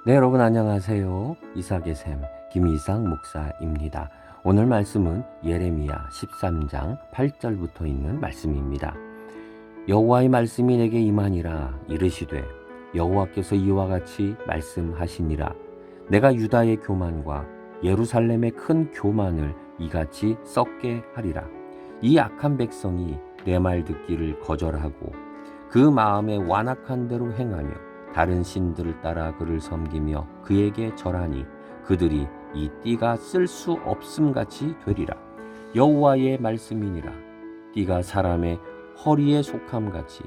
네, 여러분 안녕하세요. 이삭의 샘 김이삭 목사입니다. 오늘 말씀은 예레미야 13장 8절부터 있는 말씀입니다. 여호와의 말씀이 내게 임하니라. 이르시되 여호와께서 이와 같이 말씀하시니라. 내가 유다의 교만과 예루살렘의 큰 교만을 이같이 썩게 하리라. 이 악한 백성이 내 말 듣기를 거절하고 그 마음에 완악한 대로 행하며 다른 신들을 따라 그를 섬기며 그에게 절하니 그들이 이 띠가 쓸 수 없음같이 되리라. 여호와의 말씀이니라. 띠가 사람의 허리에 속함같이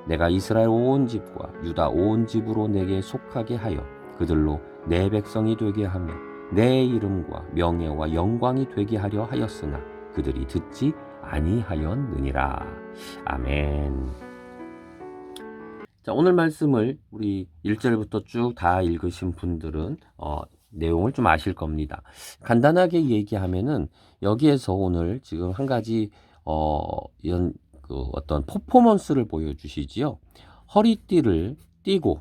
내가 이스라엘 온 집과 유다 온 집으로 내게 속하게 하여 그들로 내 백성이 되게 하며 내 이름과 명예와 영광이 되게 하려 하였으나 그들이 듣지 아니하였느니라. 아멘. 자, 오늘 말씀을 우리 1절부터 쭉 다 읽으신 분들은 내용을 좀 아실 겁니다. 간단하게 얘기하면은 여기에서 오늘 지금 한 가지 이런 어떤 퍼포먼스를 보여주시지요. 허리띠를 띠고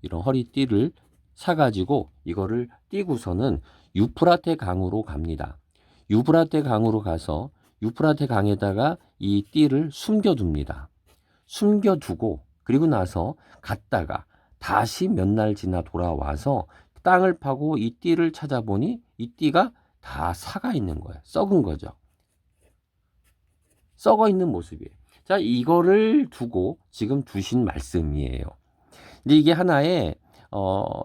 이런 허리띠를 사가지고 이거를 띠고서는 유프라테 강으로 갑니다. 유프라테 강으로 가서 유프라테 강에다가 이 띠를 숨겨둡니다. 숨겨두고 그리고 나서 갔다가 다시 몇 날 지나 돌아와서 땅을 파고 이 띠를 찾아보니 이 띠가 다 사가 있는 거예요. 썩은 거죠. 썩어 있는 모습이에요. 자, 이거를 두고 지금 두신 말씀이에요. 근데 이게 하나의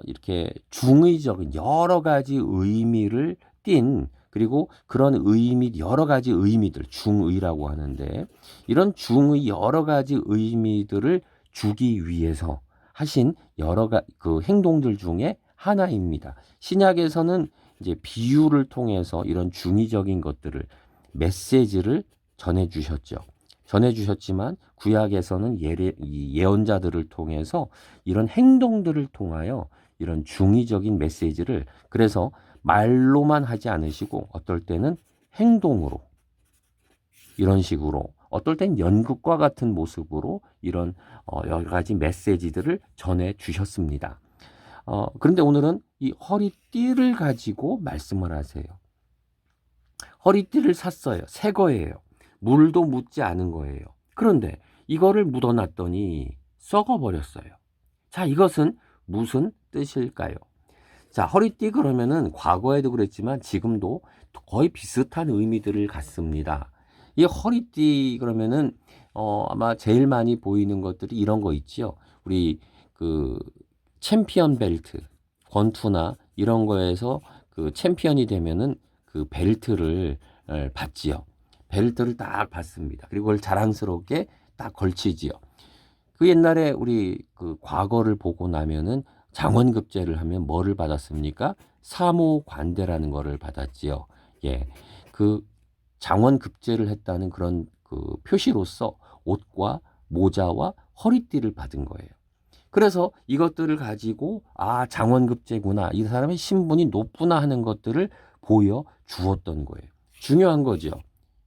이렇게 중의적인 여러 가지 의미를 띤 그리고 그런 의미 여러 가지 의미들 중의라고 하는데 이런 중의 여러 가지 의미들을 주기 위해서 하신 여러 가지 그 행동들 중에 하나입니다. 신약에서는 이제 비유를 통해서 이런 중의적인 것들을 메시지를 전해 주셨죠. 전해 주셨지만 구약에서는 예언자들을 통해서 이런 행동들을 통하여 이런 중의적인 메시지를 그래서 말로만 하지 않으시고 어떨 때는 행동으로 이런 식으로 어떨 땐 연극과 같은 모습으로 이런 여러 가지 메시지들을 전해 주셨습니다. 그런데 오늘은 이 허리띠를 가지고 말씀을 하세요. 허리띠를 샀어요. 새 거예요. 물도 묻지 않은 거예요. 그런데 이거를 묻어놨더니 썩어버렸어요. 자, 이것은 무슨 뜻일까요? 자, 허리띠 그러면은 과거에도 그랬지만 지금도 거의 비슷한 의미들을 갖습니다. 이 허리띠 그러면은 아마 제일 많이 보이는 것들이 이런 거 있지요. 우리 그 챔피언 벨트, 권투나 이런 거에서 그 챔피언이 되면은 그 벨트를 받지요. 벨트를 딱 받습니다. 그리고 그걸 자랑스럽게 딱 걸치지요. 그 옛날에 우리 그 과거를 보고 나면은 장원급제를 하면 뭐를 받았습니까? 사모관대라는 거를 받았지요. 예. 그 장원급제를 했다는 그런 그 표시로서 옷과 모자와 허리띠를 받은 거예요. 그래서 이것들을 가지고 아, 장원급제구나. 이 사람의 신분이 높구나 하는 것들을 보여 주었던 거예요. 중요한 거죠.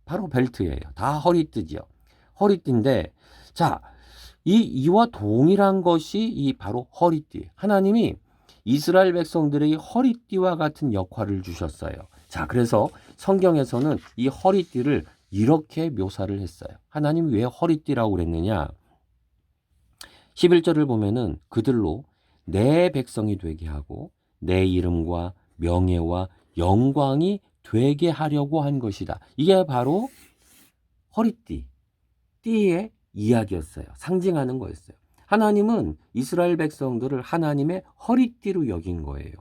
바로 벨트예요. 다 허리띠죠. 허리띠인데 자, 이와 동일한 것이 이 바로 허리띠. 하나님이 이스라엘 백성들에게 허리띠와 같은 역할을 주셨어요. 자, 그래서 성경에서는 이 허리띠를 이렇게 묘사를 했어요. 하나님 왜 허리띠라고 그랬느냐? 11절을 보면은 그들로 내 백성이 되게 하고 내 이름과 명예와 영광이 되게 하려고 한 것이다. 이게 바로 허리띠, 띠의 이야기였어요. 상징하는 거였어요. 하나님은 이스라엘 백성들을 하나님의 허리띠로 여긴 거예요.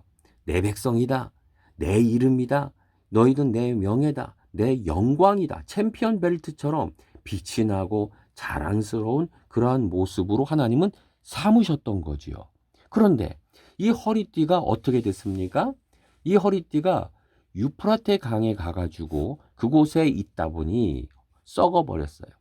내 백성이다. 내 이름이다. 너희는 내 명예다. 내 영광이다. 챔피언 벨트처럼 빛이 나고 자랑스러운 그러한 모습으로 하나님은 삼으셨던 거지요. 그런데 이 허리띠가 어떻게 됐습니까? 이 허리띠가 유프라테 강에 가가지고 그곳에 있다 보니 썩어버렸어요.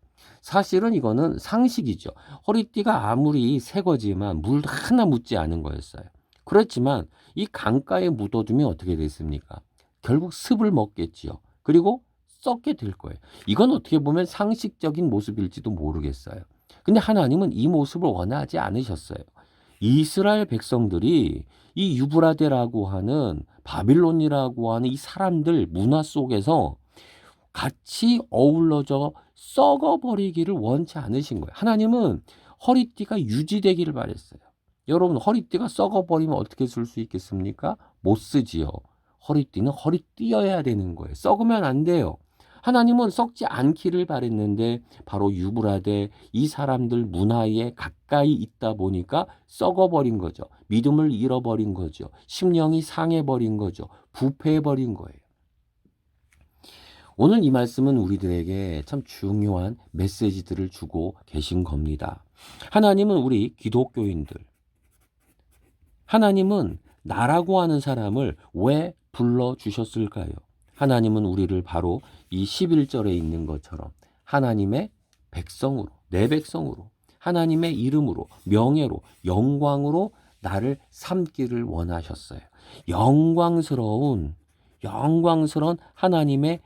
사실은 이거는 상식이죠. 허리띠가 아무리 새 거지만 물 하나 묻지 않은 거였어요. 그렇지만 이 강가에 묻어두면 어떻게 됐습니까? 결국 습을 먹겠지요. 그리고 썩게 될 거예요. 이건 어떻게 보면 상식적인 모습일지도 모르겠어요. 근데 하나님은 이 모습을 원하지 않으셨어요. 이스라엘 백성들이 이 유브라데라고 하는 바빌론이라고 하는 이 사람들 문화 속에서 같이 어우러져 썩어버리기를 원치 않으신 거예요. 하나님은 허리띠가 유지되기를 바랬어요. 여러분, 허리띠가 썩어버리면 어떻게 쓸 수 있겠습니까? 못 쓰지요. 허리띠는 허리띠여야 되는 거예요. 썩으면 안 돼요. 하나님은 썩지 않기를 바랬는데 바로 유브라데 이 사람들 문화에 가까이 있다 보니까 썩어버린 거죠. 믿음을 잃어버린 거죠. 심령이 상해버린 거죠. 부패해버린 거예요. 오늘 이 말씀은 우리들에게 참 중요한 메시지들을 주고 계신 겁니다. 하나님은 우리 기독교인들, 하나님은 나라고 하는 사람을 왜 불러주셨을까요? 하나님은 우리를 바로 이 11절에 있는 것처럼 하나님의 백성으로, 내 백성으로, 하나님의 이름으로, 명예로, 영광으로 나를 삼기를 원하셨어요. 영광스러운 하나님의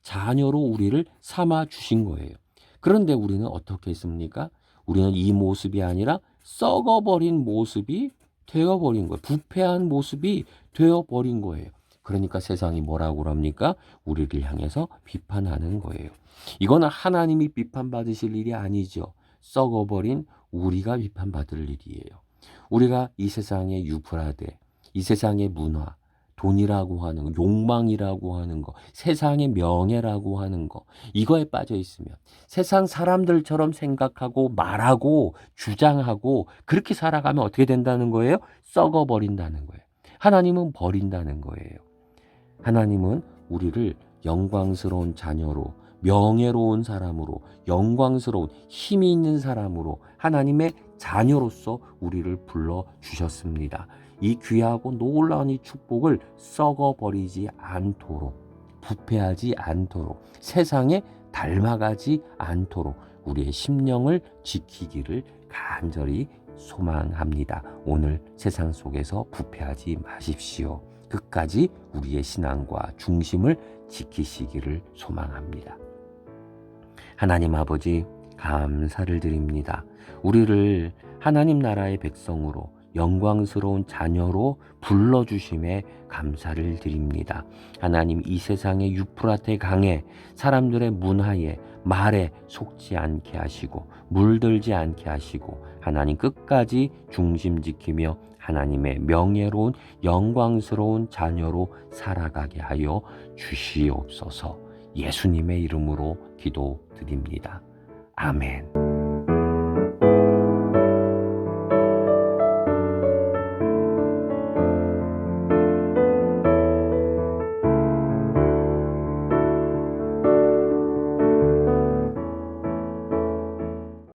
자녀로 우리를 삼아 주신 거예요. 그런데 우리는 어떻게 했습니까? 우리는 이 모습이 아니라 썩어버린 모습이 되어버린 거예요. 부패한 모습이 되어버린 거예요. 그러니까 세상이 뭐라고 그럽니까? 우리를 향해서 비판하는 거예요. 이거는 하나님이 비판받으실 일이 아니죠. 썩어버린 우리가 비판받을 일이에요. 우리가 이 세상의 유브라데, 이 세상의 문화, 돈이라고 하는 거, 욕망이라고 하는 거, 세상의 명예라고 하는 거, 이거에 빠져 있으면 세상 사람들처럼 생각하고 말하고 주장하고 그렇게 살아가면 어떻게 된다는 거예요? 썩어버린다는 거예요. 하나님은 버린다는 거예요. 하나님은 우리를 영광스러운 자녀로, 명예로운 사람으로, 영광스러운 힘이 있는 사람으로 하나님의 자녀로서 우리를 불러주셨습니다. 이 귀하고 놀라운 이 축복을 썩어버리지 않도록, 부패하지 않도록, 세상에 닮아가지 않도록 우리의 심령을 지키기를 간절히 소망합니다. 오늘 세상 속에서 부패하지 마십시오. 끝까지 우리의 신앙과 중심을 지키시기를 소망합니다. 하나님 아버지, 감사를 드립니다. 우리를 하나님 나라의 백성으로 영광스러운 자녀로 불러주심에 감사를 드립니다. 하나님, 이 세상의 유프라테 강에 사람들의 문화에 말에 속지 않게 하시고 물들지 않게 하시고 하나님 끝까지 중심 지키며 하나님의 명예로운 영광스러운 자녀로 살아가게 하여 주시옵소서. 예수님의 이름으로 기도드립니다. 아멘.